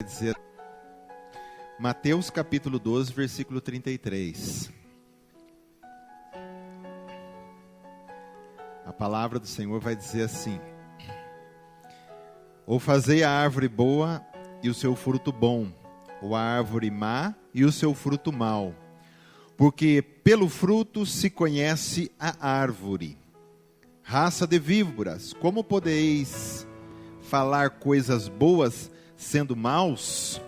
Dizer Mateus capítulo 12, versículo 33. A palavra do Senhor vai dizer assim: ou fazei a árvore boa e o seu fruto bom, ou a árvore má e o seu fruto mau, porque pelo fruto se conhece a árvore. Raça de víboras, como podeis falar coisas boas sendo maus?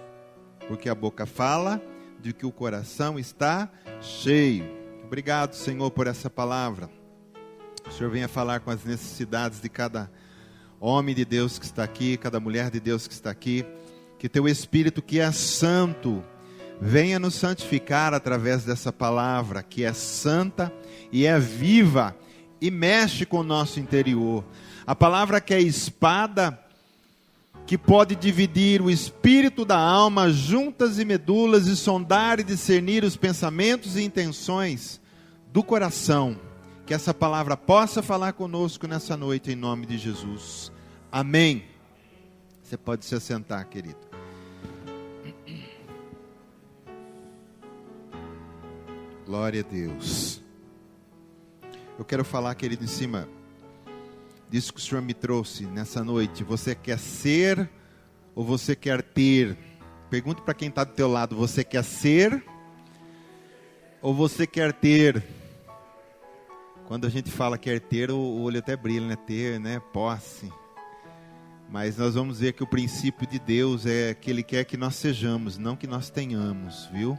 Porque a boca fala de que o coração está cheio. Obrigado, Senhor, por essa palavra. O Senhor venha falar com as necessidades de cada homem de Deus que está aqui, cada mulher de Deus que está aqui. Que teu Espírito, que é santo, venha nos santificar através dessa palavra, que é santa e é viva e mexe com o nosso interior. A palavra que é espada, que pode dividir o espírito da alma, juntas e medulas, e sondar e discernir os pensamentos e intenções do coração. Que essa palavra possa falar conosco nessa noite, em nome de Jesus. Amém. Você pode se assentar, querido. Glória a Deus. Eu quero falar, querido, em cima disso que o Senhor me trouxe nessa noite. Você quer ser ou você quer ter? Pergunte para quem está do teu lado: você quer ser ou você quer ter? Quando a gente fala quer ter, o olho até brilha, né? Ter, né? Posse. Mas nós vamos ver que o princípio de Deus é que Ele quer que nós sejamos, não que nós tenhamos, viu?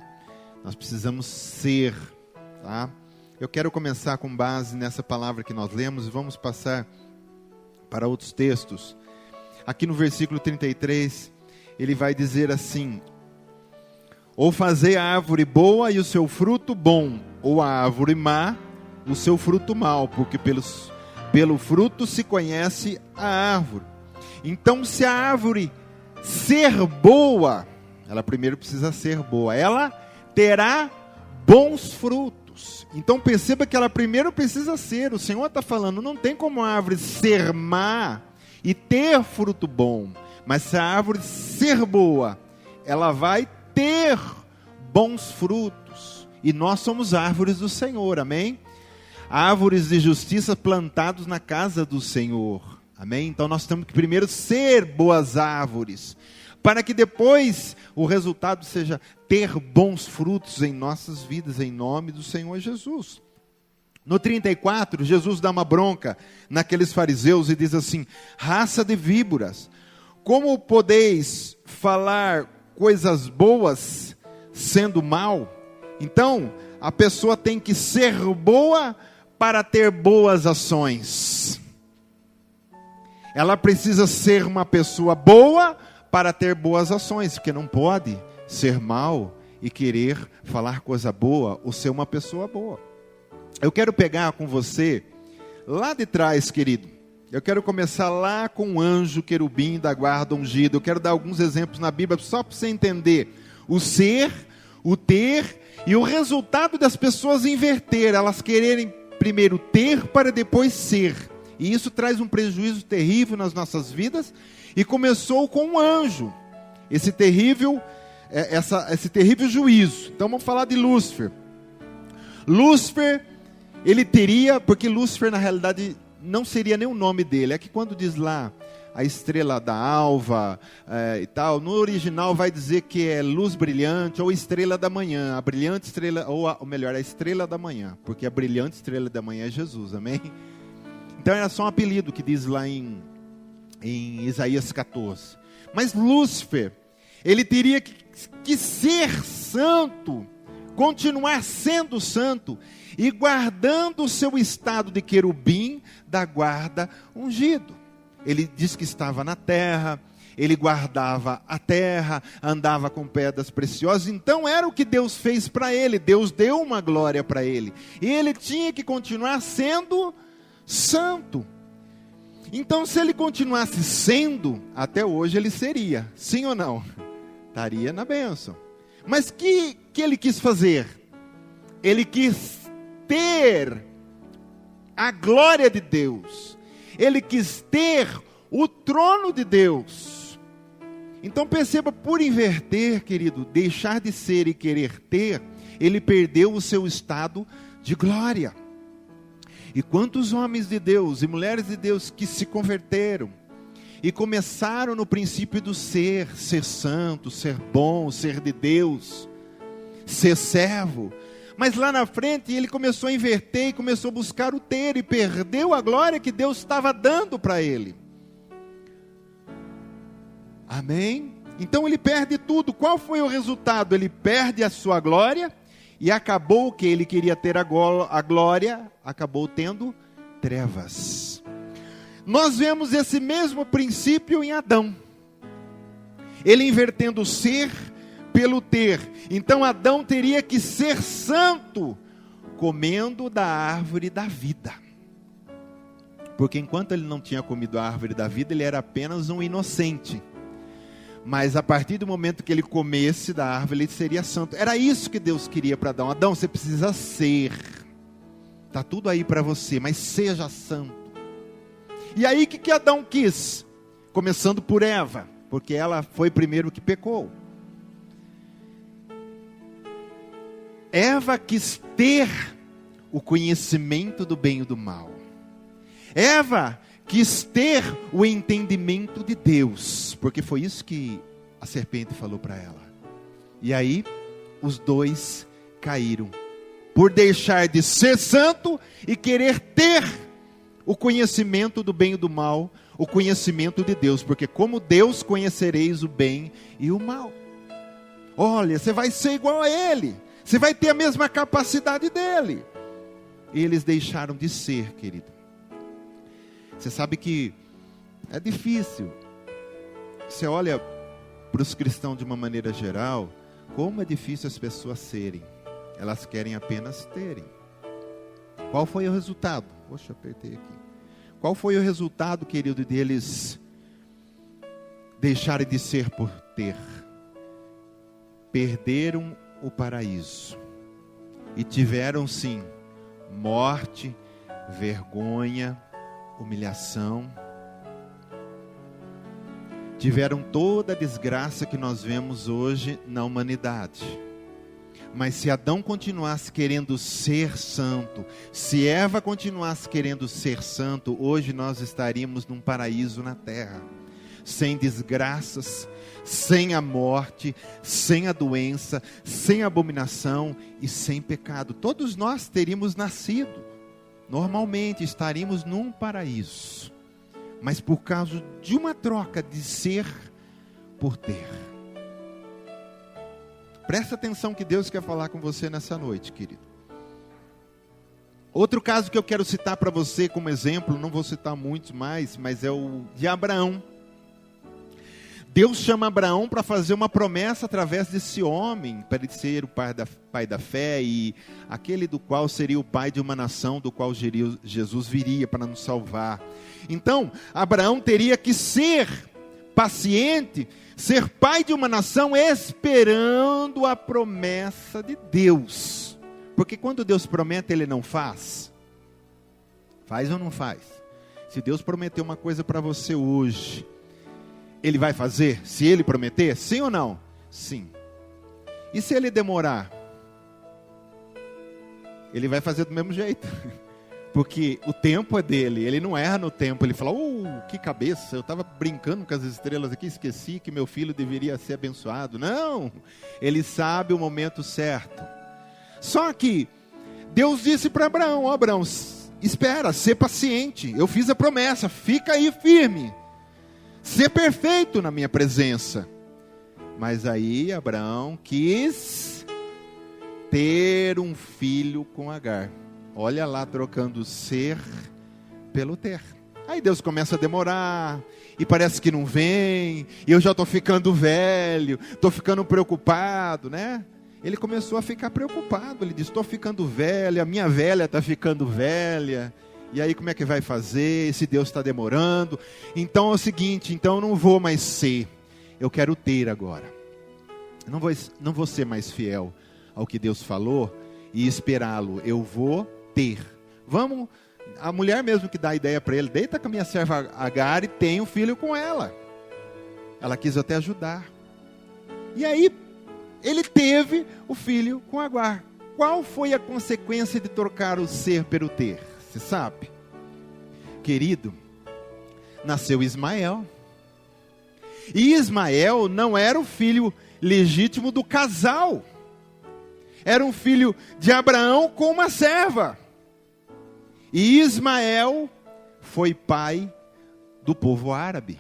Nós precisamos ser, tá? Eu quero começar com base nessa palavra que nós lemos e vamos passar para outros textos. Aqui no versículo 33, ele vai dizer assim: ou fazei a árvore boa e o seu fruto bom, ou a árvore má, o seu fruto mau, porque pelo fruto se conhece a árvore. Então, se a árvore ser boa, ela primeiro precisa ser boa, ela terá bons frutos. Então perceba que ela primeiro precisa ser. O Senhor está falando, não tem como a árvore ser má e ter fruto bom. Mas se a árvore ser boa, ela vai ter bons frutos. E nós somos árvores do Senhor, amém? Árvores de justiça plantados na casa do Senhor, amém? Então nós temos que primeiro ser boas árvores, para que depois o resultado seja ter bons frutos em nossas vidas, em nome do Senhor Jesus. No 34, Jesus dá uma bronca naqueles fariseus e diz assim: raça de víboras, como podeis falar coisas boas sendo mal? Então, a pessoa tem que ser boa para ter boas ações. Ela precisa ser uma pessoa boa para ter boas ações, porque não pode ser mal e querer falar coisa boa ou ser uma pessoa boa. Eu quero pegar com você lá de trás, querido. Eu quero começar lá com o anjo querubim da guarda ungido. Eu quero dar alguns exemplos na Bíblia só para você entender o ser, o ter e o resultado das pessoas inverter. Elas quererem primeiro ter para depois ser. E isso traz um prejuízo terrível nas nossas vidas. E começou com um anjo, esse terrível juízo. Então vamos falar de Lúcifer. Lúcifer, ele teria, porque Lúcifer na realidade não seria nem o nome dele. É que quando diz lá a estrela da alva e tal, no original vai dizer que é luz brilhante ou estrela da manhã. A brilhante estrela, ou melhor, a estrela da manhã. Porque a brilhante estrela da manhã é Jesus, amém? Então era só um apelido que diz lá em Isaías 14. Mas Lúcifer, ele teria que ser santo, continuar sendo santo e guardando o seu estado de querubim da guarda ungido. Ele diz que estava na terra, ele guardava a terra, andava com pedras preciosas. Então era o que Deus fez para ele. Deus deu uma glória para ele e ele tinha que continuar sendo santo. Então, se ele continuasse sendo, até hoje ele seria, sim ou não? Estaria na bênção. Mas que ele quis fazer? Ele quis ter a glória de Deus. Ele quis ter o trono de Deus. Então perceba, por inverter, querido, deixar de ser e querer ter, ele perdeu o seu estado de glória. E quantos homens de Deus e mulheres de Deus que se converteram e começaram no princípio do ser santo, ser bom, ser de Deus, ser servo, mas lá na frente ele começou a inverter e começou a buscar o ter e perdeu a glória que Deus estava dando para ele. Amém? Então ele perde tudo. Qual foi o resultado? Ele perde a sua glória e acabou o que ele queria ter a glória, acabou tendo trevas. Nós vemos esse mesmo princípio em Adão. Ele invertendo o ser pelo ter. Então Adão teria que ser santo, comendo da árvore da vida. Porque enquanto ele não tinha comido a árvore da vida, ele era apenas um inocente. Mas a partir do momento que ele comesse da árvore, ele seria santo. Era isso que Deus queria para Adão. Adão, você precisa ser. Está tudo aí para você, mas seja santo. E aí o que Adão quis? Começando por Eva, porque ela foi primeiro que pecou. Eva quis ter o conhecimento do bem e do mal. Eva quis ter o entendimento de Deus, porque foi isso que a serpente falou para ela. E aí, os dois caíram, por deixar de ser santo e querer ter o conhecimento do bem e do mal, o conhecimento de Deus, porque como Deus conhecereis o bem e o mal. Olha, você vai ser igual a Ele, você vai ter a mesma capacidade dele. E eles deixaram de ser, querido. Você sabe que é difícil. Você olha para os cristãos de uma maneira geral, como é difícil as pessoas serem. Elas querem apenas terem. Qual foi o resultado? Poxa, apertei aqui. Qual foi o resultado, querido, deles deixarem de ser por ter? Perderam o paraíso. E tiveram, sim, morte, vergonha, humilhação. Tiveram toda a desgraça que nós vemos hoje na humanidade. Mas se Adão continuasse querendo ser santo, se Eva continuasse querendo ser santo, hoje nós estaríamos num paraíso na terra, sem desgraças, sem a morte, sem a doença, sem a abominação e sem pecado. Todos nós teríamos nascido, normalmente estaríamos num paraíso, mas por causa de uma troca de ser por ter. Presta atenção que Deus quer falar com você nessa noite, querido. Outro caso que eu quero citar para você como exemplo, não vou citar muitos mais, mas é o de Abraão. Deus chama Abraão para fazer uma promessa através desse homem, para ele ser o pai da fé e aquele do qual seria o pai de uma nação, do qual Jesus viria para nos salvar. Então, Abraão teria que ser paciente, ser pai de uma nação, esperando a promessa de Deus. Porque quando Deus promete, Ele não faz. Faz ou não faz? Se Deus prometeu uma coisa para você hoje, Ele vai fazer? Se Ele prometer, sim ou não? Sim. E se Ele demorar? Ele vai fazer do mesmo jeito. Porque o tempo é dele, Ele não erra no tempo. Ele fala, que cabeça, eu estava brincando com as estrelas aqui, esqueci que meu filho deveria ser abençoado. Não, Ele sabe o momento certo. Só que Deus disse para Abraão, Abraão, espera, ser paciente, eu fiz a promessa, fica aí firme. Ser perfeito na minha presença. Mas aí Abraão quis ter um filho com Agar. Olha lá, trocando ser pelo ter. Aí Deus começa a demorar, e parece que não vem, e eu já estou ficando velho, estou ficando preocupado, né? Ele começou a ficar preocupado, ele disse, estou ficando velho, a minha velha está ficando velha, e aí como é que vai fazer, esse Deus está demorando? Então é o seguinte, então eu não vou mais ser, eu quero ter agora. Não vou ser mais fiel ao que Deus falou e esperá-lo, eu vou ter. Vamos, a mulher mesmo que dá a ideia para ele, deita com a minha serva Agar e tem um filho com ela. Ela quis até ajudar. E aí, ele teve o filho com Agar. Qual foi a consequência de trocar o ser pelo ter? Você sabe? Querido, nasceu Ismael. E Ismael não era o filho legítimo do casal. Era um filho de Abraão com uma serva. E Ismael foi pai do povo árabe.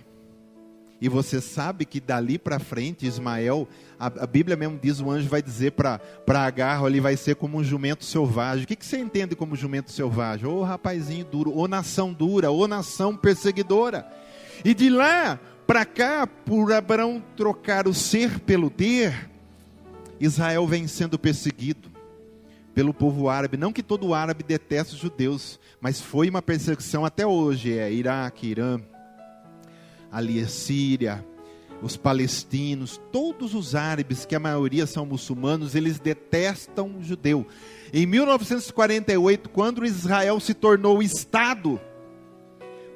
E você sabe que dali para frente, Ismael, a Bíblia mesmo diz, o anjo vai dizer para Agar, ele vai ser como um jumento selvagem. O que você entende como jumento selvagem? Ô rapazinho duro, ô nação dura, ô nação perseguidora. E de lá para cá, por Abraão trocar o ser pelo ter, Israel vem sendo perseguido pelo povo árabe. Não que todo árabe deteste os judeus, mas foi uma perseguição até hoje. Iraque, Irã, ali a Síria, os palestinos, todos os árabes, que a maioria são muçulmanos, eles detestam o judeu. Em 1948, quando Israel se tornou Estado,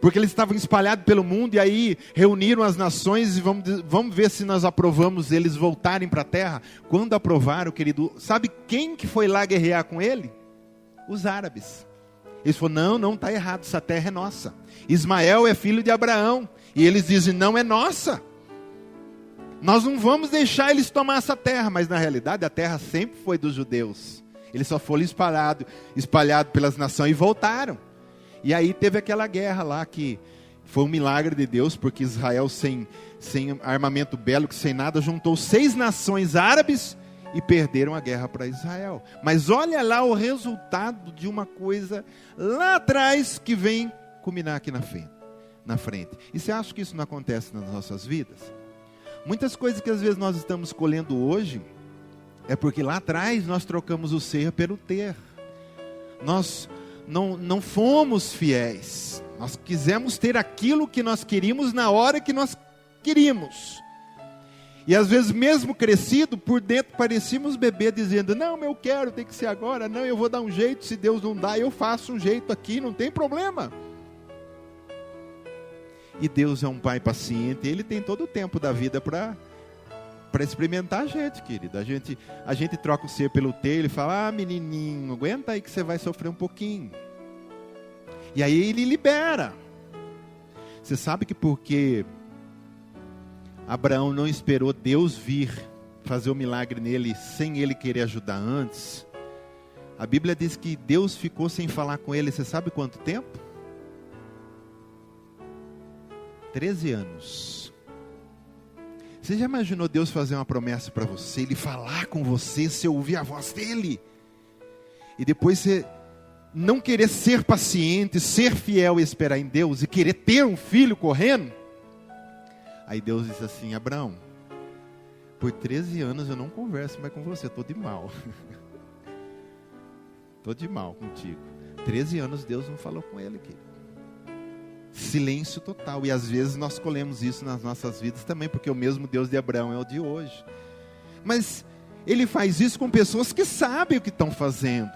porque eles estavam espalhados pelo mundo, e aí reuniram as nações, e vamos ver se nós aprovamos eles voltarem para a terra. Quando aprovaram, querido, sabe quem que foi lá guerrear com ele? Os árabes. Eles falaram, não está errado, essa terra é nossa. Ismael é filho de Abraão, e eles dizem, não é nossa. Nós não vamos deixar eles tomar essa terra, mas na realidade a terra sempre foi dos judeus. Eles só foram espalhados pelas nações e voltaram. E aí teve aquela guerra lá que foi um milagre de Deus, porque Israel sem armamento bélico, sem nada, juntou 6 nações árabes e perderam a guerra para Israel. Mas olha lá o resultado de uma coisa lá atrás que vem culminar aqui na frente. E você acha que isso não acontece nas nossas vidas? Muitas coisas que às vezes nós estamos colhendo hoje, é porque lá atrás nós trocamos o ser pelo ter. Nós não fomos fiéis. Nós quisemos ter aquilo que nós queríamos na hora que nós queríamos. E às vezes mesmo crescido, por dentro parecíamos bebê dizendo, não, eu quero, tem que ser agora, não, eu vou dar um jeito, se Deus não dá, eu faço um jeito aqui, não tem problema. E Deus é um pai paciente, Ele tem todo o tempo da vida para experimentar a gente, querido. A gente troca o ser pelo ter, Ele fala, menininho, aguenta aí que você vai sofrer um pouquinho. E aí Ele libera. Você sabe que porque Abraão não esperou Deus vir fazer o milagre nele, sem ele querer ajudar antes, a Bíblia diz que Deus ficou sem falar com ele, você sabe quanto tempo? 13 anos. Você já imaginou Deus fazer uma promessa para você, Ele falar com você, você ouvir a voz dEle, e depois você não querer ser paciente, ser fiel e esperar em Deus, e querer ter um filho correndo? Aí Deus disse assim, Abraão, por 13 anos eu não converso mais com você, estou de mal. Estou de mal contigo. 13 anos Deus não falou com ele, querido. Silêncio total. E às vezes nós colhemos isso nas nossas vidas também, porque o mesmo Deus de Abraão é o de hoje. Mas Ele faz isso com pessoas que sabem o que estão fazendo.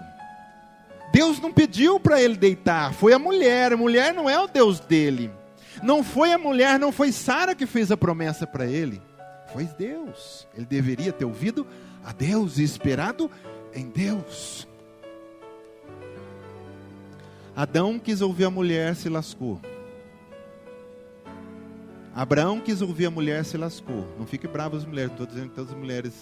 Deus não pediu para ele deitar, foi a mulher não é o Deus dele. Não foi a mulher, não foi Sara que fez a promessa para ele, foi Deus. Ele deveria ter ouvido a Deus e esperado em Deus. Adão quis ouvir a mulher, se lascou. Abraão quis ouvir a mulher, se lascou. Não fique bravo as mulheres, não estou dizendo que todas as mulheres,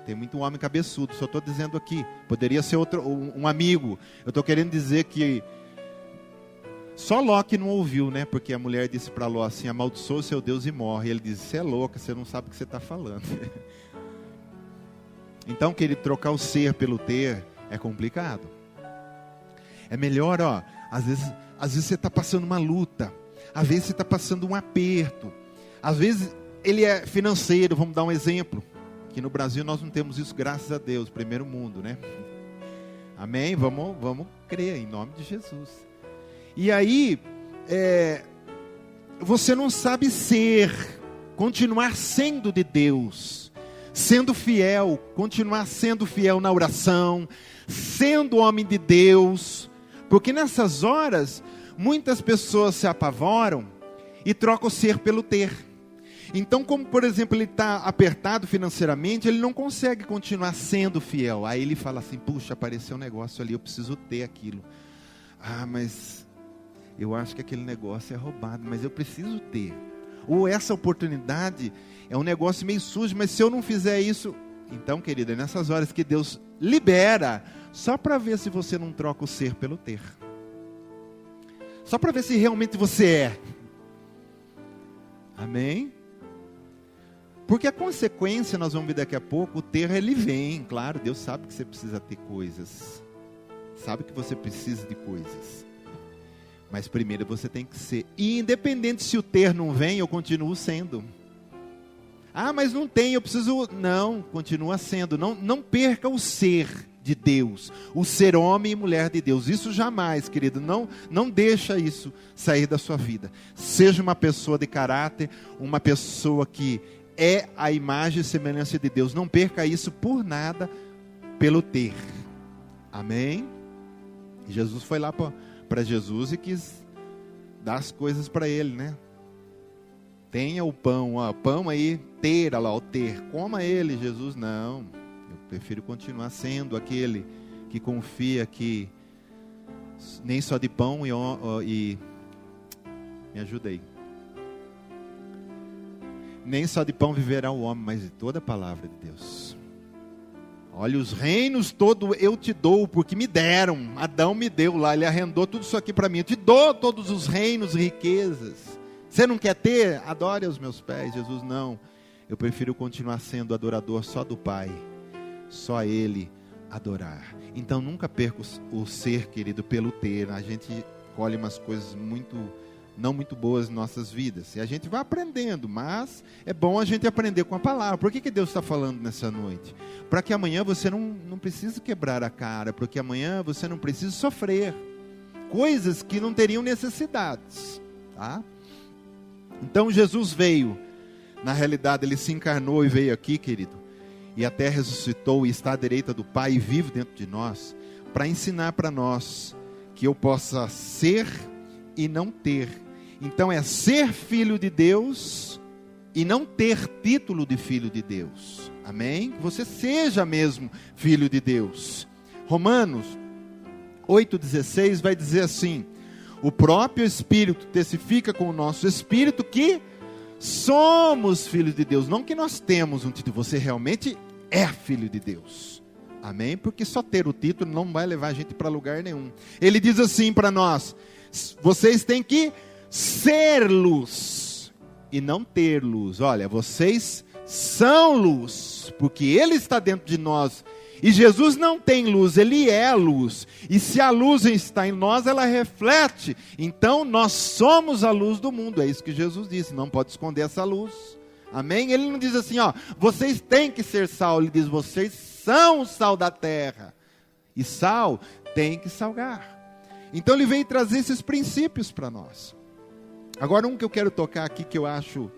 tem muito homem cabeçudo, só estou dizendo aqui, poderia ser um amigo. Eu estou querendo dizer que só Ló que não ouviu, né? Porque a mulher disse para Ló assim, amaldiçoa o seu Deus e morre. E ele disse, você é louca, você não sabe o que você está falando. Então, querido, trocar o ser pelo ter é complicado. É melhor, às vezes você está passando uma luta, às vezes você está passando um aperto, às vezes ele é financeiro, vamos dar um exemplo. Aqui no Brasil nós não temos isso, graças a Deus, primeiro mundo, né? Amém? Vamos crer em nome de Jesus. E aí, você não sabe continuar sendo de Deus, sendo fiel, continuar sendo fiel na oração, sendo homem de Deus, porque nessas horas, muitas pessoas se apavoram e trocam o ser pelo ter. Então, como por exemplo ele está apertado financeiramente, ele não consegue continuar sendo fiel. Aí ele fala assim, puxa, apareceu um negócio ali, eu preciso ter aquilo. Ah, mas eu acho que aquele negócio é roubado, mas eu preciso ter. Ou essa oportunidade é um negócio meio sujo, mas se eu não fizer isso... Então, querida, é nessas horas que Deus libera, só para ver se você não troca o ser pelo ter. Só para ver se realmente você é. Amém? Porque a consequência, nós vamos ver daqui a pouco, o ter ele vem. Claro, Deus sabe que você precisa ter coisas. Sabe que você precisa de coisas. Mas primeiro você tem que ser. E independente se o ter não vem, eu continuo sendo. Ah, mas não tem, eu preciso... Não, continua sendo. Não perca o ser de Deus. O ser homem e mulher de Deus. Isso jamais, querido. Não deixa isso sair da sua vida. Seja uma pessoa de caráter, uma pessoa que é a imagem e semelhança de Deus. Não perca isso por nada, pelo ter. Amém? Jesus foi lá para Jesus e quis dar as coisas para ele, né? Tenha o pão, ó, pão aí, ter, olha lá, o ter, coma ele. Jesus, não, eu prefiro continuar sendo aquele que confia que nem só de pão e me ajuda aí. Nem só de pão viverá o homem, mas de toda a palavra de Deus. Olha, os reinos todos eu te dou, porque me deram. Adão me deu lá, ele arrendou tudo isso aqui para mim. Eu te dou todos os reinos e riquezas. Você não quer ter? Adore aos meus pés. Jesus, não. Eu prefiro continuar sendo adorador só do Pai. Só Ele adorar. Então nunca perca o ser, querido, pelo ter. A gente colhe umas coisas não muito boas em nossas vidas. E a gente vai aprendendo, mas é bom a gente aprender com a palavra. Por que Deus está falando nessa noite? Para que amanhã você não precise quebrar a cara, porque amanhã você não precisa sofrer coisas que não teriam necessidades, tá? Então Jesus veio, na realidade ele se encarnou e veio aqui, querido, e até ressuscitou e está à direita do Pai e vive dentro de nós, para ensinar para nós que eu possa ser e não ter. Então é ser filho de Deus e não ter título de filho de Deus. Amém? Que você seja mesmo filho de Deus. Romanos 8,16 vai dizer assim: o próprio Espírito testifica com o nosso Espírito que somos filhos de Deus. Não que nós temos um título, você realmente é filho de Deus. Amém? Porque só ter o título não vai levar a gente para lugar nenhum. Ele diz assim para nós: vocês têm que ser luz e não ter luz. Olha, vocês são luz, porque Ele está dentro de nós. E Jesus não tem luz, Ele é a luz. E se a luz está em nós, ela reflete. Então nós somos a luz do mundo. É isso que Jesus disse, não pode esconder essa luz. Amém? Ele não diz assim, ó, vocês têm que ser sal. Ele diz, vocês são o sal da terra. E sal tem que salgar. Então ele veio trazer esses princípios para nós. Agora um que eu quero tocar aqui, que eu acho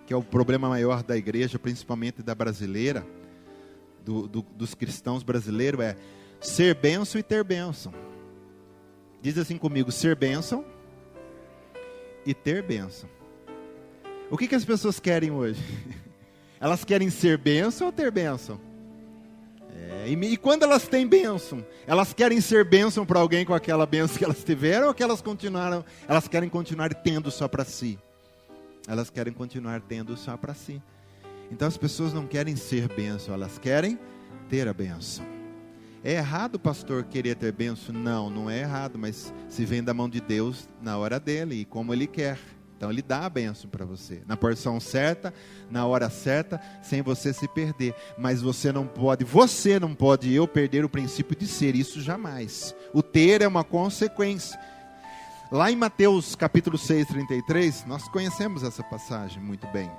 que é o problema maior da igreja, principalmente da brasileira, dos cristãos brasileiros, é ser bênção e ter bênção. Diz assim comigo, ser bênção e ter bênção. O que as pessoas querem hoje? Elas querem ser bênção ou ter bênção? E quando elas têm bênção, elas querem ser bênção para alguém com aquela bênção que elas tiveram, ou que elas querem continuar tendo só para si? Elas querem continuar tendo só para si. Então as pessoas não querem ser bênção, elas querem ter a bênção. É errado o pastor querer ter bênção? Não, não é errado, mas se vem da mão de Deus na hora dele e como Ele quer. Então Ele dá a bênção para você, na porção certa, na hora certa, sem você se perder. Mas você não pode, eu perder o princípio de ser, isso jamais. O ter é uma consequência. Lá em Mateus capítulo 6, 33, nós conhecemos essa passagem muito bem.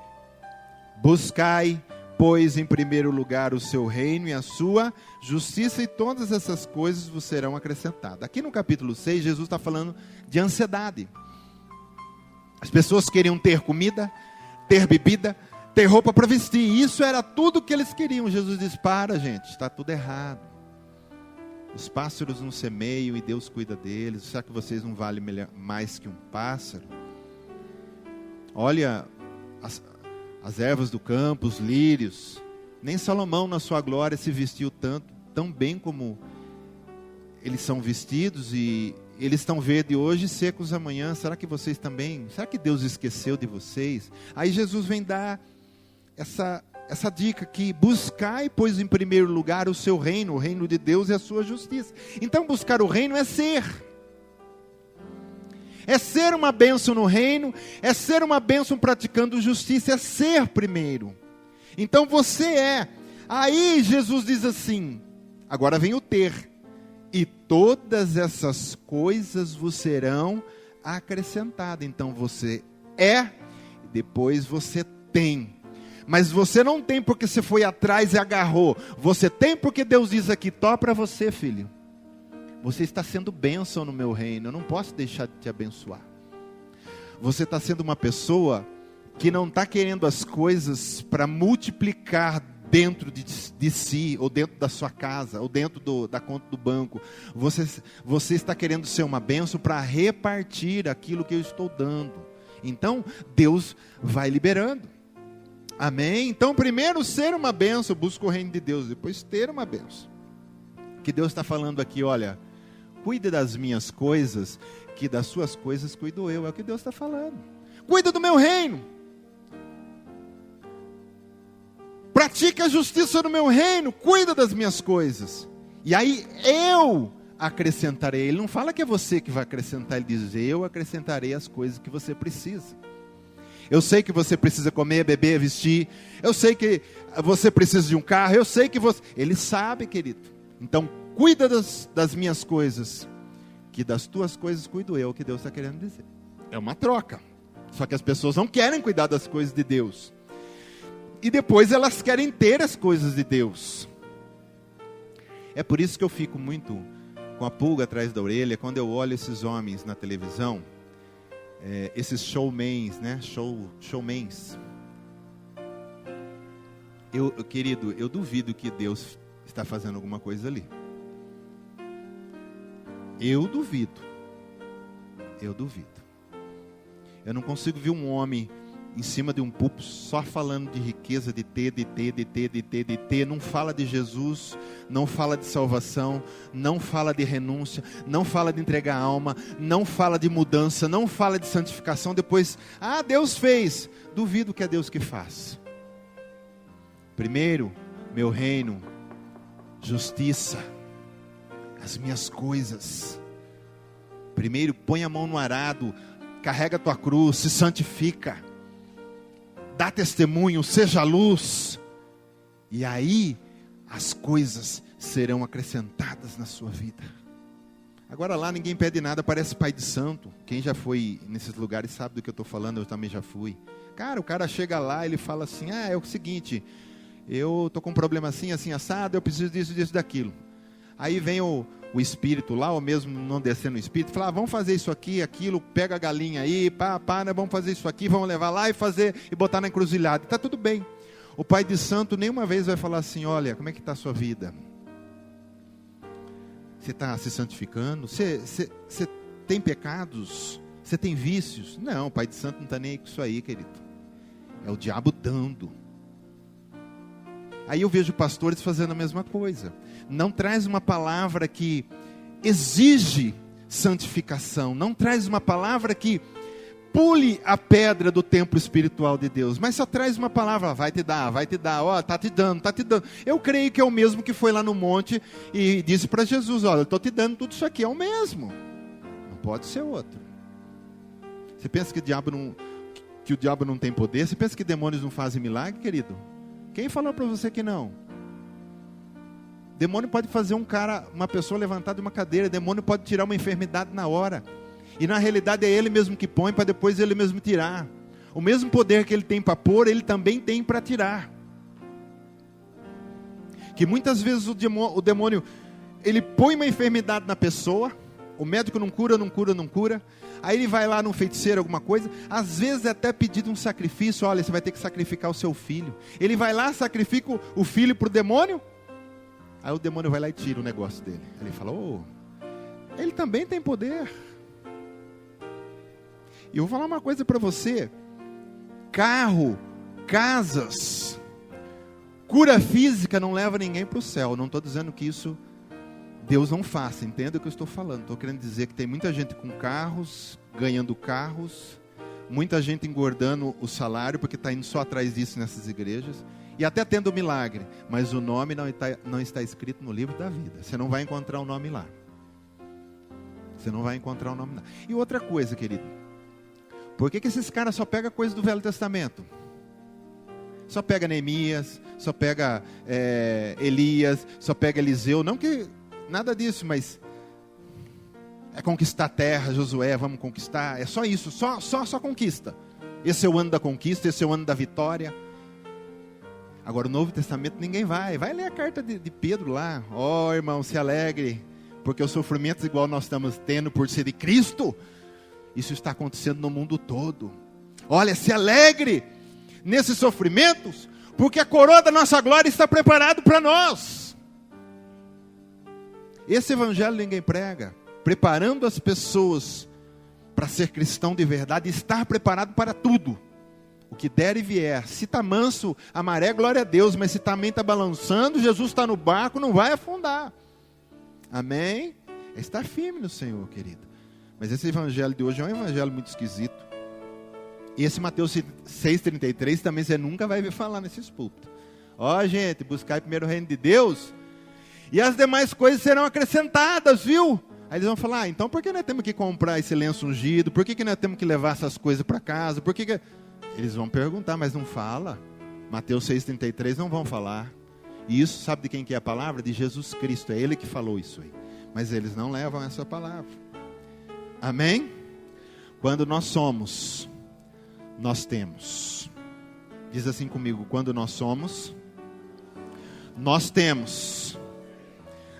Buscai, pois, em primeiro lugar o seu reino e a sua justiça, e todas essas coisas vos serão acrescentadas. Aqui no capítulo 6, Jesus está falando de ansiedade. As pessoas queriam ter comida, ter bebida, ter roupa para vestir. Isso era tudo que eles queriam. Jesus diz, para gente, está tudo errado. Os pássaros não semeiam e Deus cuida deles. Será que vocês não valem mais que um pássaro? Olha, as ervas do campo, os lírios. Nem Salomão na sua glória se vestiu tão bem como eles são vestidos, e eles estão verdes hoje e secos amanhã. Será que vocês também? Será que Deus esqueceu de vocês? Aí Jesus vem dar essa dica que buscai, pois em primeiro lugar o seu reino, o reino de Deus e a sua justiça. Então buscar o reino é ser uma bênção no reino, é ser uma bênção praticando justiça, é ser primeiro. Então você é. Aí Jesus diz assim, agora vem o ter. E todas essas coisas vos serão acrescentadas. Então você é, depois você tem. Mas você não tem porque você foi atrás e agarrou. Você tem porque Deus diz aqui, tó para você, filho. Você está sendo bênção no meu reino, eu não posso deixar de te abençoar. Você está sendo uma pessoa que não está querendo as coisas para multiplicar dentro de si, ou dentro da sua casa, ou dentro da conta do banco. Você está querendo ser uma bênção para repartir aquilo que eu estou dando. Então, Deus vai liberando. Amém? Então, primeiro ser uma bênção, busca o reino de Deus, depois ter uma bênção. Que Deus está falando aqui, olha, cuide das minhas coisas, que das suas coisas cuido eu. É o que Deus está falando. Cuida do meu reino. Pratica a justiça no meu reino, cuida das minhas coisas. E aí eu acrescentarei. Ele não fala que é você que vai acrescentar, ele diz, eu acrescentarei as coisas que você precisa. Eu sei que você precisa comer, beber, vestir. Eu sei que você precisa de um carro. Eu sei que você... Ele sabe, querido. Então, cuida das minhas coisas, que das tuas coisas cuido eu, que Deus está querendo dizer. É uma troca. Só que as pessoas não querem cuidar das coisas de Deus. E depois elas querem ter as coisas de Deus. É por isso que eu fico muito com a pulga atrás da orelha, quando eu olho esses homens na televisão, esses showmans, né? Showmans. Querido, eu duvido que Deus está fazendo alguma coisa ali. Eu duvido. Eu não consigo ver um homem em cima de um púlpito só falando de riqueza, de ter, não fala de Jesus, não fala de salvação, não fala de renúncia, não fala de entregar a alma, não fala de mudança, não fala de santificação. Depois, Deus fez. Duvido que é Deus que faz. Primeiro, meu reino, justiça, as minhas coisas. Primeiro, põe a mão no arado, carrega a tua cruz, se santifica. Dá testemunho, seja luz. E aí, as coisas serão acrescentadas na sua vida. Agora lá ninguém pede nada, parece pai de santo. Quem já foi nesses lugares sabe do que eu estou falando, eu também já fui. Cara, o cara chega lá, ele fala assim, é o seguinte, eu estou com um problema assim, assim, assado, eu preciso disso, disso, daquilo. Aí vem o espírito lá, ou mesmo não descendo o espírito, fala, vamos fazer isso aqui, aquilo, pega a galinha aí, né, vamos fazer isso aqui, vamos levar lá e botar na encruzilhada. Está tudo bem. O pai de santo nenhuma vez vai falar assim, olha, como é que está a sua vida? Você está se santificando? Você tem pecados? Você tem vícios? Não, o pai de santo não está nem aí com isso aí, querido. É o diabo dando. Aí eu vejo pastores fazendo a mesma coisa. Não traz uma palavra que exige santificação. Não traz uma palavra que pule a pedra do templo espiritual de Deus. Mas só traz uma palavra, vai te dar, ó, tá te dando. Eu creio que é o mesmo que foi lá no monte e disse para Jesus, olha, eu estou te dando tudo isso aqui, é o mesmo. Não pode ser outro. Você pensa que o diabo não tem poder? Você pensa que demônios não fazem milagre, querido? Quem falou para você que não? Demônio pode fazer uma pessoa levantar de uma cadeira. Demônio pode tirar uma enfermidade na hora. E na realidade é ele mesmo que põe para depois ele mesmo tirar. O mesmo poder que ele tem para pôr, ele também tem para tirar. Que muitas vezes o demônio, ele põe uma enfermidade na pessoa. O médico não cura. Aí ele vai lá num feiticeiro, alguma coisa. Às vezes é até pedido um sacrifício. Olha, você vai ter que sacrificar o seu filho. Ele vai lá, sacrifica o filho para o demônio. Aí o demônio vai lá e tira o negócio dele. Ele fala, ele também tem poder. E eu vou falar uma coisa para você. carro, casas. Cura física não leva ninguém para o céu. Não estou dizendo que isso Deus não faça, entenda o que eu estou falando. Estou querendo dizer que tem muita gente com carros, ganhando carros, muita gente engordando o salário, porque está indo só atrás disso nessas igrejas, e até tendo milagre, mas o nome não está escrito no livro da vida. Você não vai encontrar o nome lá. Você não vai encontrar o nome lá. E outra coisa, querido, por que esses caras só pegam coisa do Velho Testamento? Só pega Neemias, só pega Elias, só pega Eliseu, não que nada disso, mas é conquistar a terra, Josué, vamos conquistar, é só isso, só conquista. Esse é o ano da conquista, esse é o ano da vitória. Agora o Novo Testamento ninguém vai ler a carta de Pedro lá. Ó, irmão, se alegre, porque os sofrimentos igual nós estamos tendo por ser de Cristo, isso está acontecendo no mundo todo. Olha, se alegre nesses sofrimentos, porque a coroa da nossa glória está preparado para nós. Esse evangelho ninguém prega, preparando as pessoas para ser cristão de verdade, estar preparado para tudo, o que der e vier. Se está manso, a maré, glória a Deus, mas se também está balançando, Jesus está no barco, não vai afundar. Amém? É estar firme no Senhor, querido. Mas esse evangelho de hoje é um evangelho muito esquisito. E esse Mateus 6,33 também você nunca vai ver falar nesses púlpitos. Ó, gente, buscar primeiro o reino de Deus, e as demais coisas serão acrescentadas, viu? Aí eles vão falar, então por que nós temos que comprar esse lenço ungido? Por que nós temos que levar essas coisas para casa? Por que... Eles vão perguntar, mas não fala. Mateus 6,33 não vão falar. E isso, sabe de quem que é a palavra? De Jesus Cristo, é Ele que falou isso aí. Mas eles não levam essa palavra. Amém? Quando nós somos, nós temos. Diz assim comigo, quando nós somos, nós temos.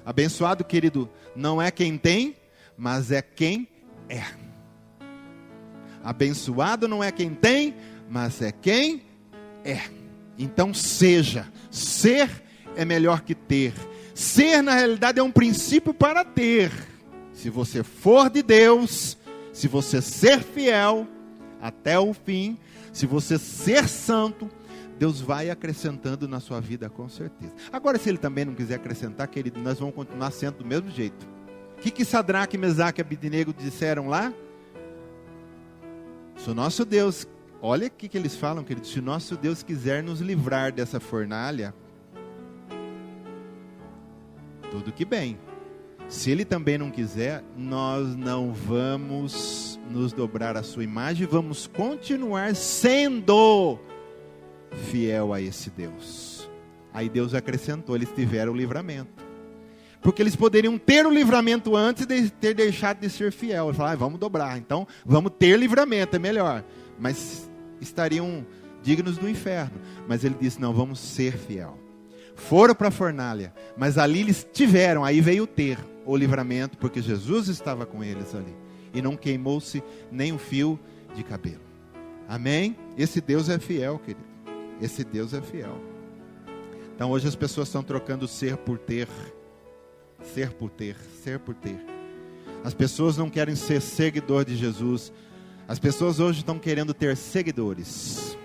Abençoado, querido, não é quem tem, mas é quem é. Abençoado não é quem tem, mas é quem é. Então seja. Ser é melhor que ter. Ser, na realidade, é um princípio para ter. Se você for de Deus, se você ser fiel até o fim, se você ser santo, Deus vai acrescentando na sua vida, com certeza. Agora, se Ele também não quiser acrescentar, querido, nós vamos continuar sendo do mesmo jeito. O que Sadraque, Mesaque e Abednego disseram lá? Se o nosso Deus, olha o que eles falam, querido, se o nosso Deus quiser nos livrar dessa fornalha, tudo que bem. Se Ele também não quiser, nós não vamos nos dobrar à sua imagem, vamos continuar sendo fiel a esse Deus. Aí Deus acrescentou, eles tiveram o livramento. Porque eles poderiam ter o livramento antes de ter deixado de ser fiel. Eles falaram, vamos dobrar, então vamos ter livramento, é melhor. Mas estariam dignos do inferno. Mas ele disse, não, vamos ser fiel. Foram para a fornalha, mas ali eles tiveram, aí veio ter o livramento, porque Jesus estava com eles ali. E não queimou-se nem um fio de cabelo. Amém? Esse Deus é fiel, querido. Esse Deus é fiel. Então hoje as pessoas estão trocando ser por ter. Ser por ter, ser por ter. As pessoas não querem ser seguidor de Jesus. As pessoas hoje estão querendo ter seguidores.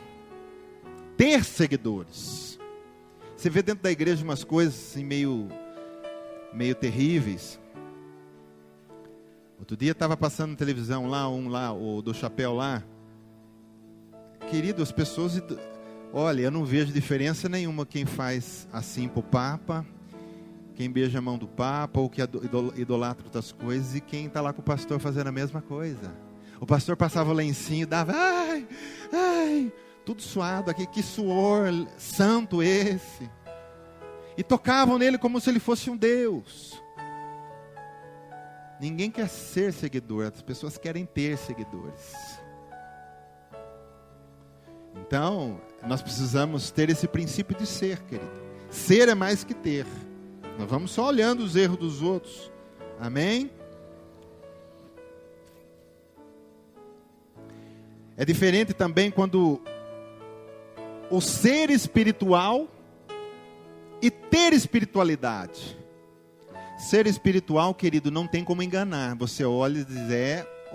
Ter seguidores. Você vê dentro da igreja umas coisas assim meio terríveis. Outro dia estava passando na televisão lá, o do chapéu lá. Querido, as pessoas... Olha, eu não vejo diferença nenhuma quem faz assim para o Papa, quem beija a mão do Papa, ou que idolatra outras coisas, e quem está lá com o pastor fazendo a mesma coisa. O pastor passava o lencinho e dava, ai, tudo suado aqui, que suor santo esse. E tocavam nele como se ele fosse um Deus. Ninguém quer ser seguidor, as pessoas querem ter seguidores. Então, nós precisamos ter esse princípio de ser, querido. Ser é mais que ter. Nós vamos só olhando os erros dos outros. Amém? É diferente também quando o ser espiritual e ter espiritualidade. Ser espiritual, querido, não tem como enganar. Você olha e diz,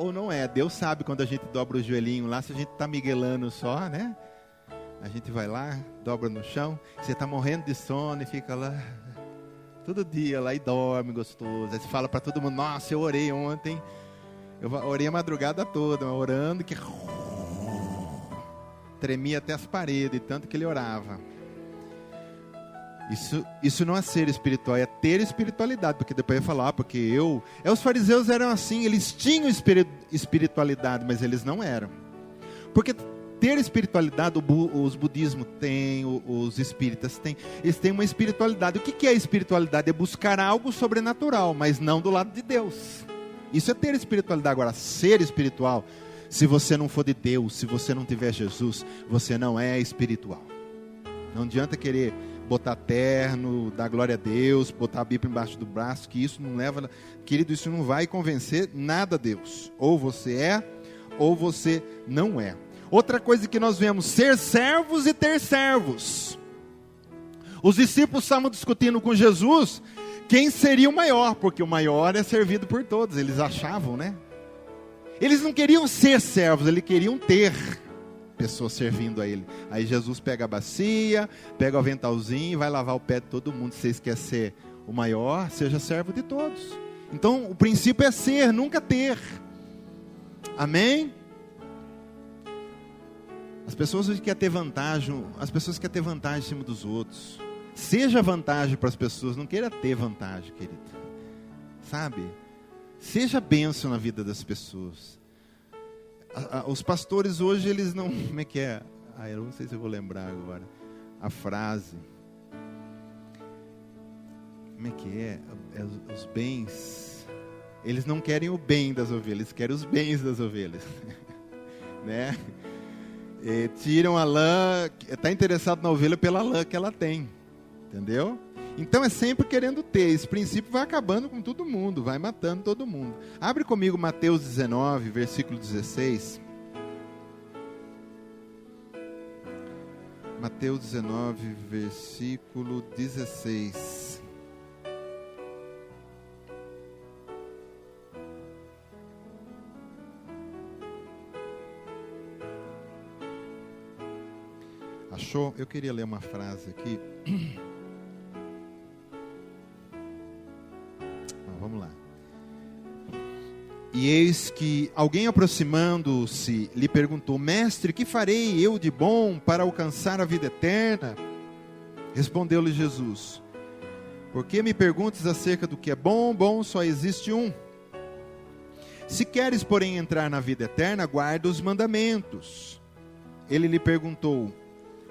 ou não é. Deus sabe quando a gente dobra o joelhinho lá, se a gente está miguelando só, né? A gente vai lá, dobra no chão, você está morrendo de sono e fica lá, todo dia lá e dorme gostoso. Aí você fala para todo mundo, nossa, eu orei ontem, eu orei a madrugada toda, orando que tremia até as paredes, tanto que ele orava. Isso não é ser espiritual, é ter espiritualidade, porque depois eu ia falar, porque os fariseus eram assim, eles tinham espiritualidade, mas eles não eram. Porque ter espiritualidade, os budismos têm, os espíritas têm, eles têm uma espiritualidade. O que é espiritualidade? É buscar algo sobrenatural, mas não do lado de Deus. Isso é ter espiritualidade. Agora, ser espiritual, se você não for de Deus, se você não tiver Jesus, você não é espiritual. Não adianta querer botar terno, dar glória a Deus, botar a Bíblia embaixo do braço, que isso não leva, querido, isso não vai convencer nada a Deus. Ou você é, ou você não é. Outra coisa que nós vemos, ser servos e ter servos. Os discípulos estavam discutindo com Jesus quem seria o maior, porque o maior é servido por todos, eles achavam, né? Eles não queriam ser servos, eles queriam ter pessoas servindo a ele. Aí Jesus pega a bacia, pega o aventalzinho e vai lavar o pé de todo mundo. Se vocês querem ser o maior, seja servo de todos. Então o princípio é ser, nunca ter. Amém? As pessoas querem ter vantagem, em cima dos outros. Seja vantagem para as pessoas, não queira ter vantagem, querido. Sabe? Seja bênção na vida das pessoas. Os pastores hoje, eles não... Como é que é? Eu não sei se eu vou lembrar agora. A frase. Como é que é? Os bens. Eles não querem o bem das ovelhas, eles querem os bens das ovelhas. Né? Tiram a lã, está interessado na ovelha pela lã que ela tem. Entendeu? Então é sempre querendo ter. Esse princípio vai acabando com todo mundo, vai matando todo mundo. Abre comigo Mateus 19, versículo 16. Mateus 19, versículo 16. Achou? Eu queria ler uma frase aqui. Vamos lá. E eis que alguém, aproximando-se, lhe perguntou: Mestre, que farei eu de bom para alcançar a vida eterna? Respondeu-lhe Jesus: Por que me perguntas acerca do que é bom? Bom só existe um. Se queres, porém, entrar na vida eterna, guarda os mandamentos. Ele lhe perguntou: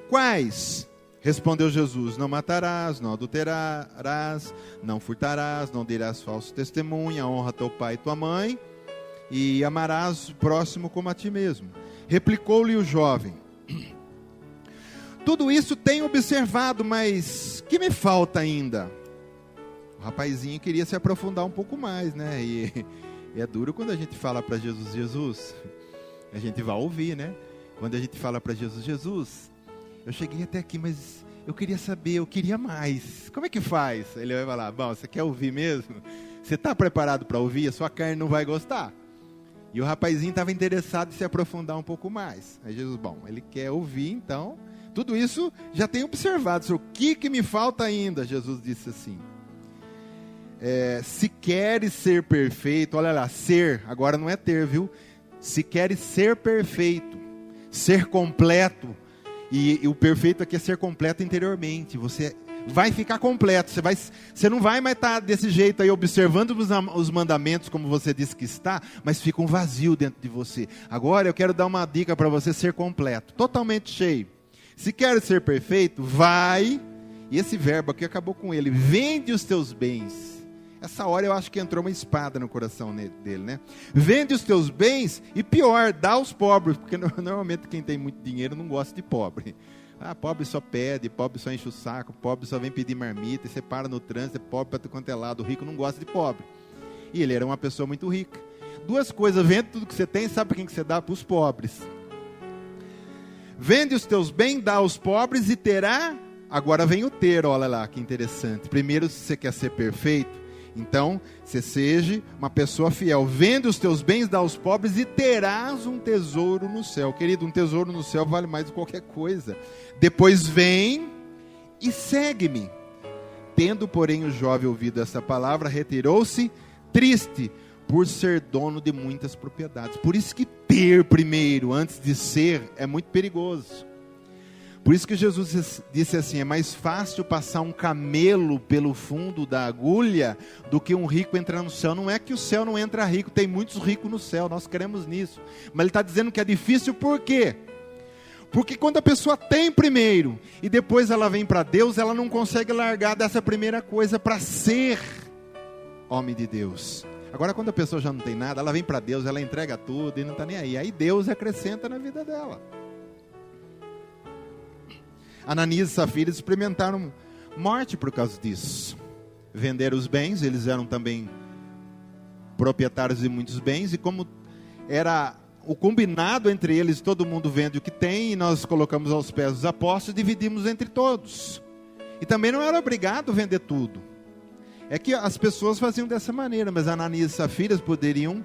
Quais? Respondeu Jesus: Não matarás, não adulterarás, não furtarás, não dirás falso testemunho, honra teu pai e tua mãe, e amarás o próximo como a ti mesmo. Replicou-lhe o jovem: Tudo isso tenho observado, mas que me falta ainda? O rapazinho queria se aprofundar um pouco mais, né? E é duro quando a gente fala para Jesus: Jesus, a gente vai ouvir, né? Quando a gente fala para Jesus: Jesus, eu cheguei até aqui, mas eu queria saber, eu queria mais. Como é que faz? Ele vai falar: bom, você quer ouvir mesmo? Você está preparado para ouvir? A sua carne não vai gostar. E o rapazinho estava interessado em se aprofundar um pouco mais. Aí Jesus, bom, ele quer ouvir, então, tudo isso já tem observado. O que me falta ainda? Jesus disse assim: se queres ser perfeito, olha lá, ser, agora não é ter, viu? Se queres ser perfeito, ser completo, e o perfeito aqui é ser completo interiormente. Você vai ficar completo. Você não vai mais estar desse jeito aí, observando os mandamentos como você disse que está, mas fica um vazio dentro de você. Agora eu quero dar uma dica para você ser completo, totalmente cheio. Se quer ser perfeito, vai, e esse verbo aqui acabou com ele: vende os teus bens. Essa hora eu acho que entrou uma espada no coração dele, né? Vende os teus bens e pior, dá aos pobres, porque normalmente quem tem muito dinheiro não gosta de pobre. Pobre só pede, pobre só enche o saco, pobre só vem pedir marmita, e você para no trânsito, é pobre para tu quanto é lado, o rico não gosta de pobre. E ele era uma pessoa muito rica. Duas coisas: vende tudo que você tem, sabe para quem que você dá? Para os pobres. Vende os teus bens, dá aos pobres e terá. Agora vem o ter, olha lá que interessante. Primeiro, se você quer ser perfeito, Então, você seja uma pessoa fiel. Vende os teus bens, dá aos pobres e terás um tesouro no céu. Querido, um tesouro no céu vale mais do que qualquer coisa. Depois vem e segue-me. Tendo, porém, o jovem ouvido essa palavra, retirou-se triste, por ser dono de muitas propriedades. Por isso que ter primeiro, antes de ser, é muito perigoso. Por isso que Jesus disse assim, é mais fácil passar um camelo pelo fundo da agulha do que um rico entrar no céu. Não é que o céu não entra rico, tem muitos ricos no céu, nós queremos nisso. Mas ele está dizendo que é difícil por quê? Porque quando a pessoa tem primeiro, e depois ela vem para Deus, ela não consegue largar dessa primeira coisa para ser homem de Deus. Agora quando a pessoa já não tem nada, ela vem para Deus, ela entrega tudo e não está nem aí. Aí Deus acrescenta na vida dela. Ananias e Safira experimentaram morte por causa disso. Venderam os bens, eles eram também proprietários de muitos bens, e como era o combinado entre eles, todo mundo vende o que tem, e nós colocamos aos pés dos apóstolos e dividimos entre todos. E também não era obrigado a vender tudo. É que as pessoas faziam dessa maneira, mas Ananias e Safira poderiam,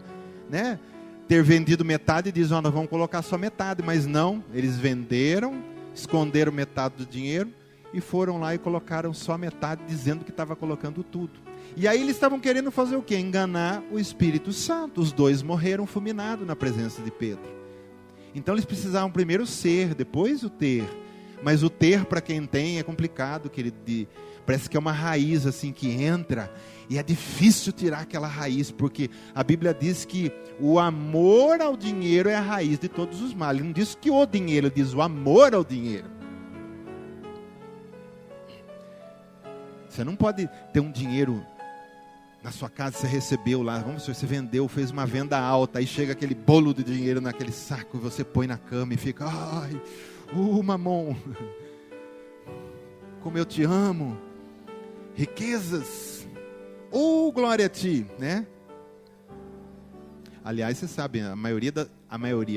né, ter vendido metade e dizer, nós vamos colocar só metade, mas não, eles venderam, esconderam metade do dinheiro e foram lá e colocaram só metade, dizendo que estava colocando tudo. E aí eles estavam querendo fazer o quê? Enganar o Espírito Santo. Os dois morreram fulminados na presença de Pedro. Então eles precisavam primeiro ser, depois o ter. Mas o ter para quem tem é complicado, querido. Parece que é uma raiz assim que entra e é difícil tirar aquela raiz, porque a Bíblia diz que o amor ao dinheiro é a raiz de todos os males. Ele não diz que o dinheiro, ele diz o amor ao dinheiro. Você não pode ter um dinheiro na sua casa, você recebeu lá, vamos dizer, você vendeu, fez uma venda alta, aí chega aquele bolo de dinheiro naquele saco, e você põe na cama e fica, ai, mamon, como eu te amo, riquezas, glória a ti, né? Aliás, você sabe, a maioria,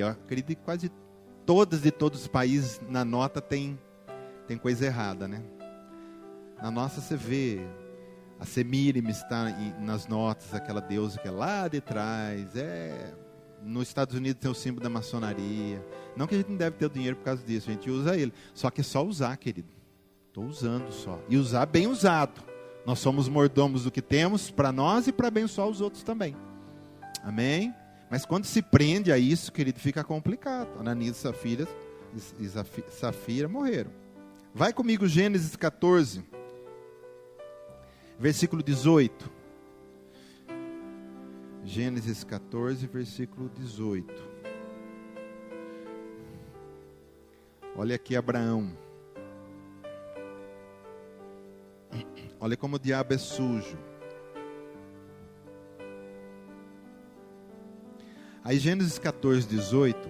eu acredito que quase todos os países na nota tem coisa errada, né? Na nossa você vê, a Semíramis está nas notas, aquela deusa que é lá de trás, nos Estados Unidos tem o símbolo da maçonaria. Não que a gente não deve ter o dinheiro por causa disso, a gente usa ele, só que é só usar, querido. Estou usando só, e usar bem usado. Nós somos mordomos do que temos para nós e para abençoar os outros também. Amém? Mas quando se prende a isso, querido, fica complicado. Ananias e Safira morreram. Vai comigo, Gênesis 14, versículo 18. Gênesis 14, versículo 18. Olha aqui Abraão. Olha como o diabo é sujo. Aí Gênesis 14, 18.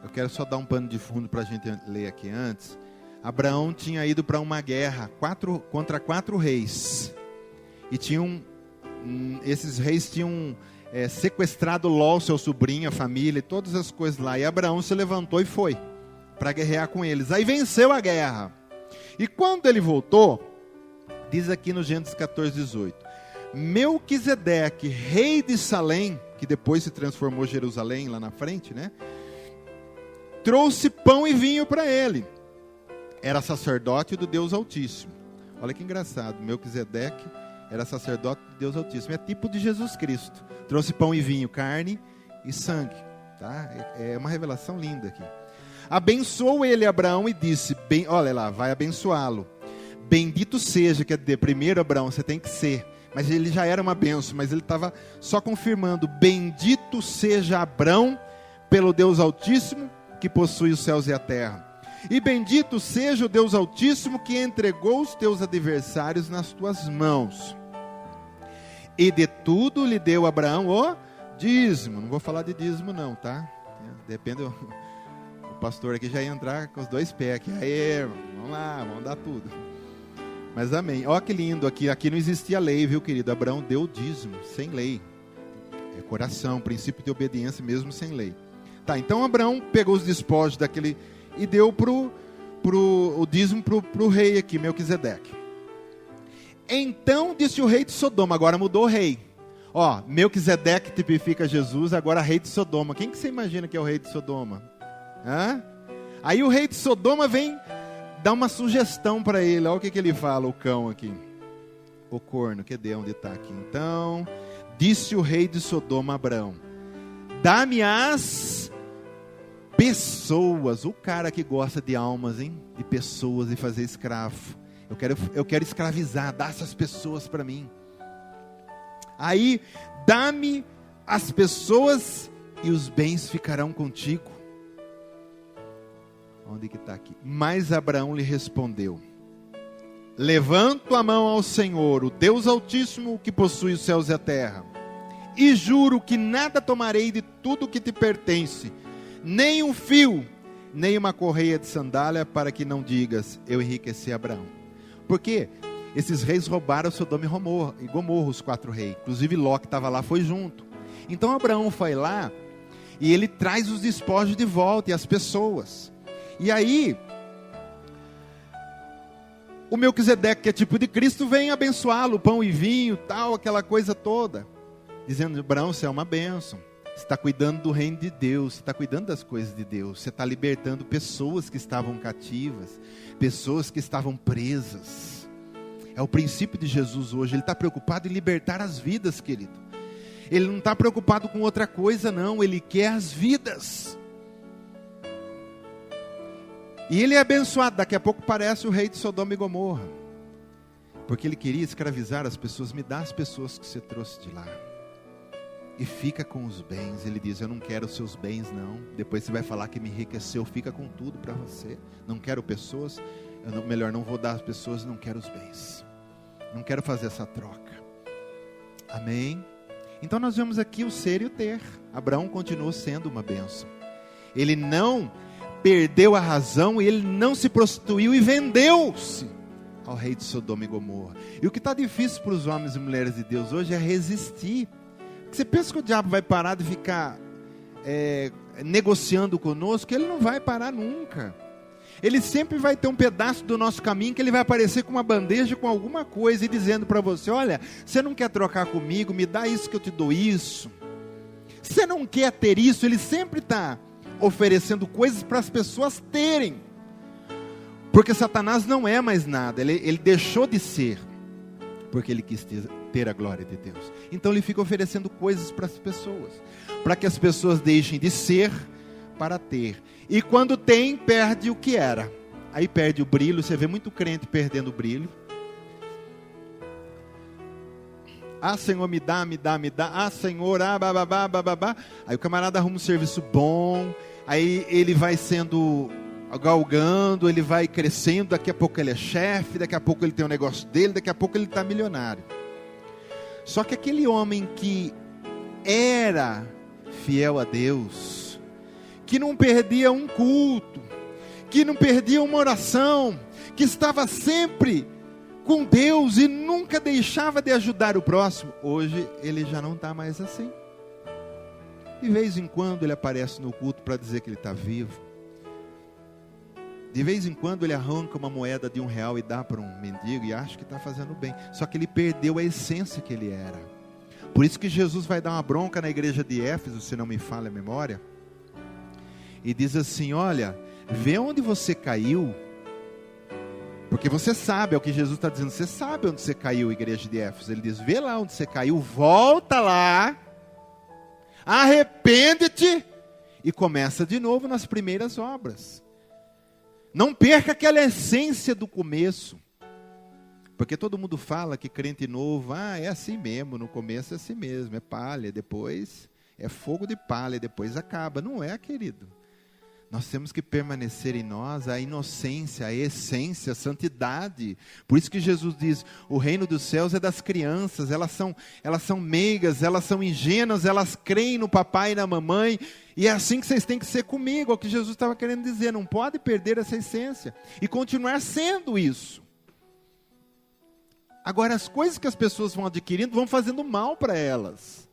Eu quero só dar um pano de fundo para a gente ler aqui antes. Abraão tinha ido para uma guerra contra 4 reis. E esses reis tinham sequestrado Ló, seu sobrinho, a família, e todas as coisas lá. E Abraão se levantou e foi para guerrear com eles. Aí venceu a guerra. E quando ele voltou, diz aqui no Gênesis 14, 18. Melquisedeque, rei de Salém, que depois se transformou Jerusalém lá na frente, né? Trouxe pão e vinho para ele. Era sacerdote do Deus Altíssimo. Olha que engraçado, Melquisedeque era sacerdote do Deus Altíssimo. É tipo de Jesus Cristo. Trouxe pão e vinho, carne e sangue. Tá? É uma revelação linda aqui. Abençoou ele Abraão e disse, olha lá, vai abençoá-lo. Bendito seja, quer dizer, primeiro Abraão, você tem que ser. Mas ele já era uma bênção, mas ele estava só confirmando. Bendito seja Abraão pelo Deus Altíssimo, que possui os céus e a terra. E bendito seja o Deus Altíssimo, que entregou os teus adversários nas tuas mãos. E de tudo lhe deu Abraão o dízimo. Não vou falar de dízimo não, tá? Depende, o pastor aqui já ia entrar com os 2 pés aqui. Aí, vamos lá, vamos dar tudo. Mas amém. Olha que lindo, aqui não existia lei, viu, querido? Abraão deu o dízimo, sem lei. É coração, princípio de obediência mesmo sem lei. Tá, então Abraão pegou os despojos daquele e deu o dízimo pro rei aqui, Melquisedeque. Então disse o rei de Sodoma, agora mudou o rei. Ó, Melquisedeque tipifica Jesus, agora rei de Sodoma. Quem que você imagina que é o rei de Sodoma? Hã? Aí o rei de Sodoma vem dar uma sugestão para ele. Olha o que ele fala, o cão aqui. O corno, cadê onde está aqui? Então, disse o rei de Sodoma a Abrão, dá-me as pessoas. O cara que gosta de almas, hein? De pessoas e fazer escravo. Eu quero escravizar, dá essas pessoas para mim. Aí, dá-me as pessoas e os bens ficarão contigo. Onde que está aqui? Mas Abraão lhe respondeu, levanto a mão ao Senhor, o Deus Altíssimo que possui os céus e a terra, e juro que nada tomarei de tudo que te pertence, nem um fio, nem uma correia de sandália, para que não digas, eu enriqueci Abraão. Porque esses reis roubaram Sodoma e Gomorra, os 4 reis. Inclusive Ló, que estava lá, foi junto. Então Abraão foi lá e ele traz os despojos de volta e as pessoas. E aí, o Melquisedeque, que é tipo de Cristo, vem abençoá-lo, pão e vinho, tal, aquela coisa toda. Dizendo, Abraão, você é uma bênção. Você está cuidando do reino de Deus, você está cuidando das coisas de Deus, você está libertando pessoas que estavam cativas, pessoas que estavam presas. É o princípio de Jesus hoje, ele está preocupado em libertar as vidas, querido. Ele não está preocupado com outra coisa não, ele quer as vidas. E ele é abençoado, daqui a pouco parece o rei de Sodoma e Gomorra. Porque ele queria escravizar as pessoas, me dá as pessoas que você trouxe de lá. E fica com os bens. Ele diz, eu não quero os seus bens não. Depois você vai falar que me enriqueceu, fica com tudo para você. Não quero pessoas, melhor não vou dar as pessoas, não quero os bens. Não quero fazer essa troca. Amém? Então nós vemos aqui o ser e o ter. Abraão continuou sendo uma bênção. Ele não perdeu a razão e ele não se prostituiu e vendeu-se ao rei de Sodoma e Gomorra. E o que está difícil para os homens e mulheres de Deus hoje é resistir. Você pensa que o diabo vai parar de ficar negociando conosco? Ele não vai parar nunca. Ele sempre vai ter um pedaço do nosso caminho que ele vai aparecer com uma bandeja, com alguma coisa e dizendo para você, olha, você não quer trocar comigo, me dá isso que eu te dou isso. Você não quer ter isso, ele sempre está oferecendo coisas para as pessoas terem. Porque Satanás não é mais nada, ele deixou de ser, porque ele quis ter a glória de Deus. Então ele fica oferecendo coisas para as pessoas, para que as pessoas deixem de ser para ter. E quando tem, perde o que era. Aí perde o brilho, você vê muito crente perdendo o brilho. Ah, Senhor, me dá. Ah, Senhor, bababá. Aí o camarada arruma um serviço bom, aí ele vai sendo galgando, ele vai crescendo, daqui a pouco ele é chefe, daqui a pouco ele tem um negócio dele, daqui a pouco ele está milionário. Só que aquele homem que era fiel a Deus, que não perdia um culto, que não perdia uma oração, que estava sempre com Deus e nunca deixava de ajudar o próximo, hoje ele já não está mais assim. De vez em quando ele aparece no culto para dizer que ele está vivo. De vez em quando ele arranca uma moeda de R$1 e dá para um mendigo e acha que está fazendo bem. Só que ele perdeu a essência que ele era. Por isso que Jesus vai dar uma bronca na igreja de Éfeso, se não me falha a memória. E diz assim, olha, vê onde você caiu. Porque você sabe, é o que Jesus está dizendo, você sabe onde você caiu, igreja de Éfeso. Ele diz, vê lá onde você caiu, volta lá, arrepende-te e começa de novo nas primeiras obras. Não perca aquela essência do começo. Porque todo mundo fala que crente novo, é assim mesmo, no começo é assim mesmo, é palha, depois é fogo de palha, depois acaba. Não é, querido. Nós temos que permanecer em nós a inocência, a essência, a santidade. Por isso que Jesus diz, o reino dos céus é das crianças, elas são meigas, elas são ingênuas, elas creem no papai e na mamãe, e é assim que vocês têm que ser comigo, é o que Jesus estava querendo dizer, não pode perder essa essência, e continuar sendo isso. Agora, as coisas que as pessoas vão adquirindo, vão fazendo mal para elas.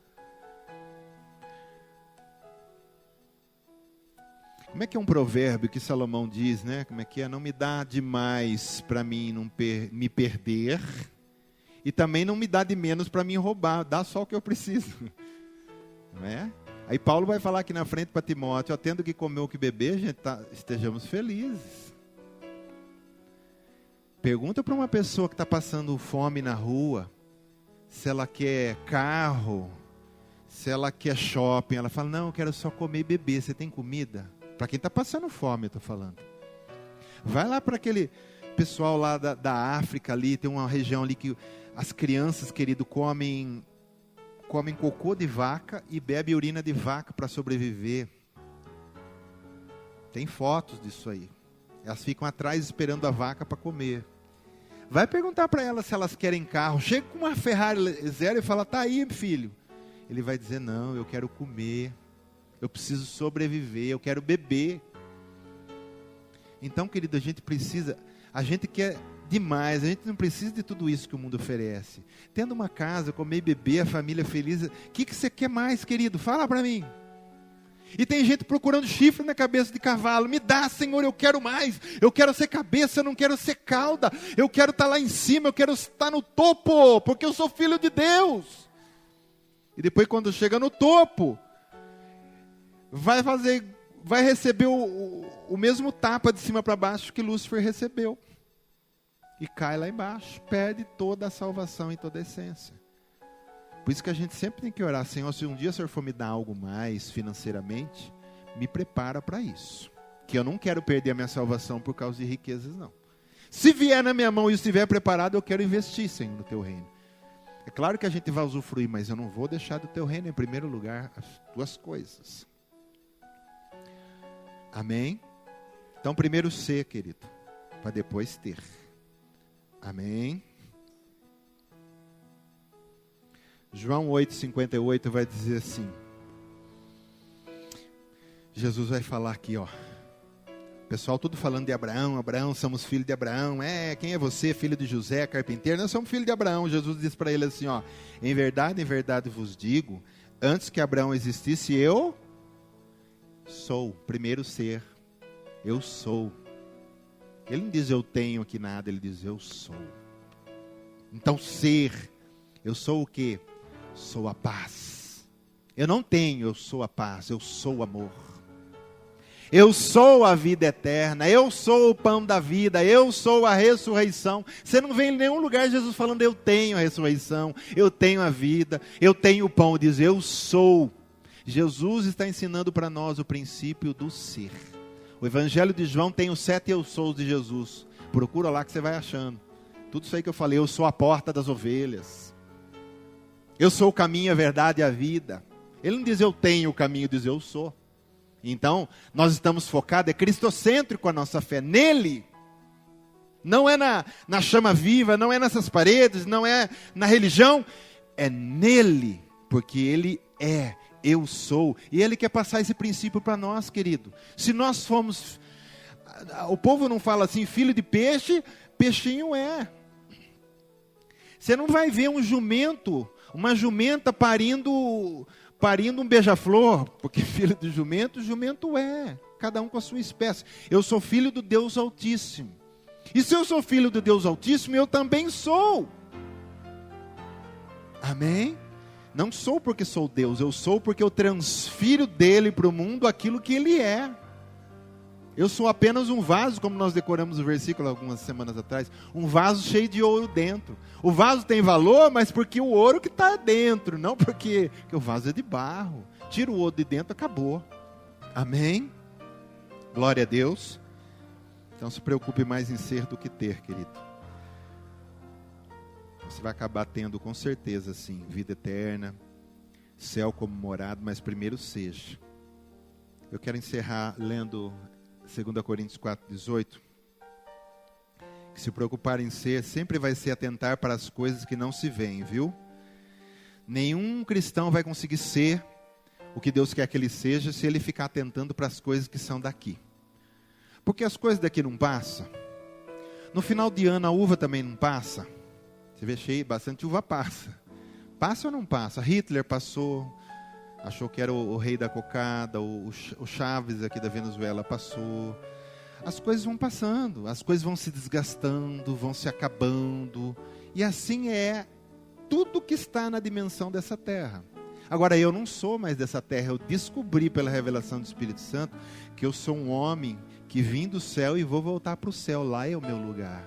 Como é que é um provérbio que Salomão diz, né? Como é que é? Não me dá demais para mim não me perder, E também não me dá de menos para me roubar, dá só o que eu preciso. Não é? Aí Paulo vai falar aqui na frente para Timóteo, tendo que comer ou que beber, gente, estejamos felizes. Pergunta para uma pessoa que está passando fome na rua, se ela quer carro, se ela quer shopping. Ela fala, não, eu quero só comer e beber. Você tem comida? Para quem está passando fome, eu estou falando. Vai lá para aquele pessoal lá da África ali, tem uma região ali que as crianças, querido, comem cocô de vaca e bebem urina de vaca para sobreviver. Tem fotos disso aí. Elas ficam atrás esperando a vaca para comer. Vai perguntar para elas se elas querem carro. Chega com uma Ferrari zero e fala, tá aí, filho. Ele vai dizer, não, eu quero comer. Eu preciso sobreviver, eu quero beber. Então, querido, a gente quer demais, a gente não precisa de tudo isso que o mundo oferece. Tendo uma casa, comer e beber, a família feliz, o que você quer mais, querido? Fala para mim. E tem gente procurando chifre na cabeça de cavalo. Me dá, Senhor, eu quero mais. Eu quero ser cabeça, eu não quero ser cauda. Eu quero estar lá em cima, eu quero estar no topo, porque eu sou filho de Deus. E depois, quando chega no topo, vai receber o mesmo tapa de cima para baixo que Lúcifer recebeu. E cai lá embaixo, perde toda a salvação e toda a essência. Por isso que a gente sempre tem que orar, Senhor, se um dia o Senhor for me dar algo mais financeiramente, me prepara para isso. Que eu não quero perder a minha salvação por causa de riquezas, não. Se vier na minha mão e estiver preparado, eu quero investir, Senhor, no teu reino. É claro que a gente vai usufruir, mas eu não vou deixar do teu reino em primeiro lugar as tuas coisas. Amém? Então, primeiro ser, querido, para depois ter. Amém? João 8,58 vai dizer assim. Jesus vai falar aqui, ó. Pessoal tudo falando de Abraão. Abraão, somos filhos de Abraão. Quem é você? Filho de José, carpinteiro? Nós somos filhos de Abraão. Jesus disse para ele assim, ó. Em verdade vos digo, antes que Abraão existisse, eu sou. Primeiro ser. Eu sou. Ele não diz eu tenho aqui nada, ele diz eu sou. Então ser, eu sou o quê? Sou a paz. Eu não tenho, eu sou a paz, eu sou o amor. Eu sou a vida eterna, eu sou o pão da vida, eu sou a ressurreição. Você não vê em nenhum lugar Jesus falando eu tenho a ressurreição, eu tenho a vida, eu tenho o pão. Diz eu sou. Jesus está ensinando para nós o princípio do ser. O Evangelho de João tem os 7 eu sou de Jesus. Procura lá que você vai achando. Tudo isso aí que eu falei, eu sou a porta das ovelhas. Eu sou o caminho, a verdade e a vida. Ele não diz eu tenho o caminho, diz eu sou. Então, nós estamos focados, é cristocêntrico a nossa fé, nele. Não é na chama viva, não é nessas paredes, não é na religião. É nele, porque ele é. Eu sou. E ele quer passar esse princípio para nós, querido. Se nós formos... O povo não fala assim, filho de peixe, peixinho é. Você não vai ver um jumento, uma jumenta parindo um beija-flor, porque filho de jumento, jumento é. Cada um com a sua espécie. Eu sou filho do Deus Altíssimo. E se eu sou filho do Deus Altíssimo, eu também sou. Amém? Não sou porque sou Deus, eu sou porque eu transfiro dele para o mundo aquilo que ele é. Eu sou apenas um vaso, como nós decoramos o versículo algumas semanas atrás, um vaso cheio de ouro dentro. O vaso tem valor, mas porque o ouro que está dentro, não porque o vaso é de barro. Tira o ouro de dentro, acabou. Amém? Glória a Deus. Então se preocupe mais em ser do que ter, querido. Você vai acabar tendo com certeza, sim, vida eterna, céu como morada, mas primeiro seja. Eu quero encerrar lendo 2 Coríntios 4,18. Que se preocupar em ser, sempre vai ser atentar para as coisas que não se veem, viu? Nenhum cristão vai conseguir ser o que Deus quer que ele seja se ele ficar atentando para as coisas que são daqui. Porque as coisas daqui não passam. No final de ano a uva também não passa. Você vê cheio, bastante uva passa. Passa ou não passa? Hitler passou, achou que era o rei da cocada, o Chaves aqui da Venezuela passou. As coisas vão passando, as coisas vão se desgastando, vão se acabando. E assim é tudo que está na dimensão dessa terra. Agora, eu não sou mais dessa terra, eu descobri pela revelação do Espírito Santo que eu sou um homem que vim do céu e vou voltar para o céu, lá é o meu lugar.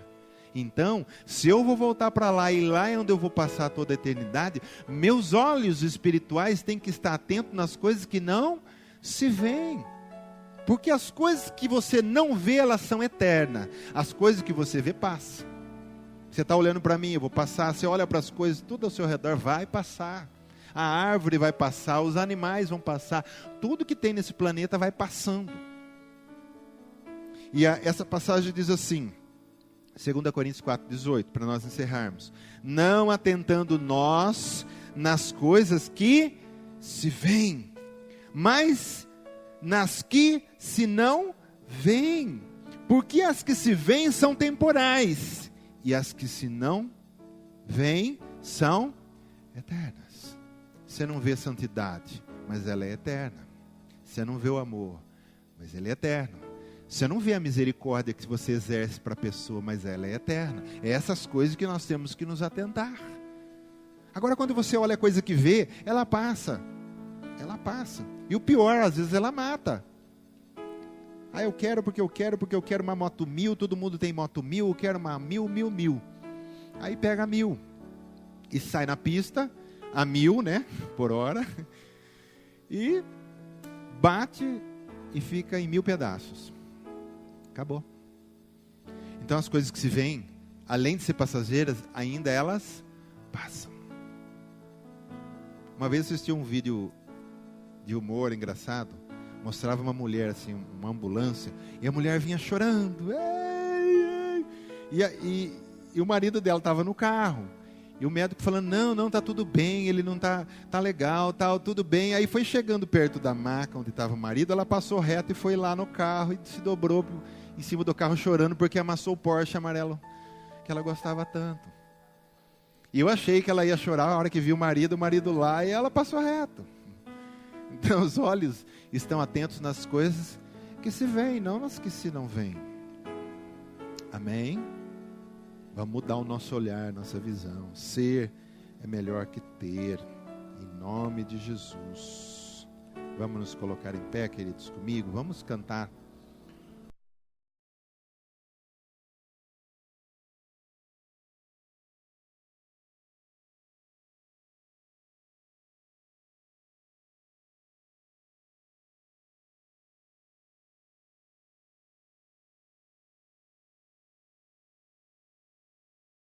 Então, se eu vou voltar para lá e lá é onde eu vou passar toda a eternidade, meus olhos espirituais têm que estar atentos nas coisas que não se veem. Porque as coisas que você não vê, elas são eternas. As coisas que você vê, passam. Você está olhando para mim, eu vou passar. Você olha para as coisas, tudo ao seu redor vai passar. A árvore vai passar, os animais vão passar. Tudo que tem nesse planeta vai passando. E essa passagem diz assim, 2 Coríntios 4:18, para nós encerrarmos. Não atentando nós nas coisas que se veem, mas nas que se não veem. Porque as que se veem são temporais, e as que se não veem são eternas. Você não vê santidade, mas ela é eterna. Você não vê o amor, mas ele é eterno. Você não vê a misericórdia que você exerce para a pessoa, mas ela é eterna. É essas coisas que nós temos que nos atentar. Agora, quando você olha a coisa que vê, ela passa. Ela passa. E o pior, às vezes ela mata. Ah, eu quero porque eu quero uma moto 1000, todo mundo tem moto 1000, eu quero uma 1000. Aí pega a 1000 e sai na pista, a 1000, né, por hora, e bate e fica em 1000 pedaços. Acabou. Então as coisas que se veem, além de ser passageiras, ainda elas passam. Uma vez eu assisti um vídeo de humor engraçado, mostrava uma mulher assim, uma ambulância, e a mulher vinha chorando, e o marido dela estava no carro, e o médico falando, não, tá tudo bem, ele não tá legal, tudo bem. Aí foi chegando perto da maca onde estava o marido, ela passou reto e foi lá no carro, e se dobrou em cima do carro chorando, porque amassou o Porsche amarelo, que ela gostava tanto. E eu achei que ela ia chorar a hora que viu o marido lá, e ela passou reto. Então os olhos estão atentos nas coisas que se veem, não nas que se não veem. Amém? Vamos mudar o nosso olhar, nossa visão. Ser é melhor que ter. Em nome de Jesus. Vamos nos colocar em pé, queridos, comigo. Vamos cantar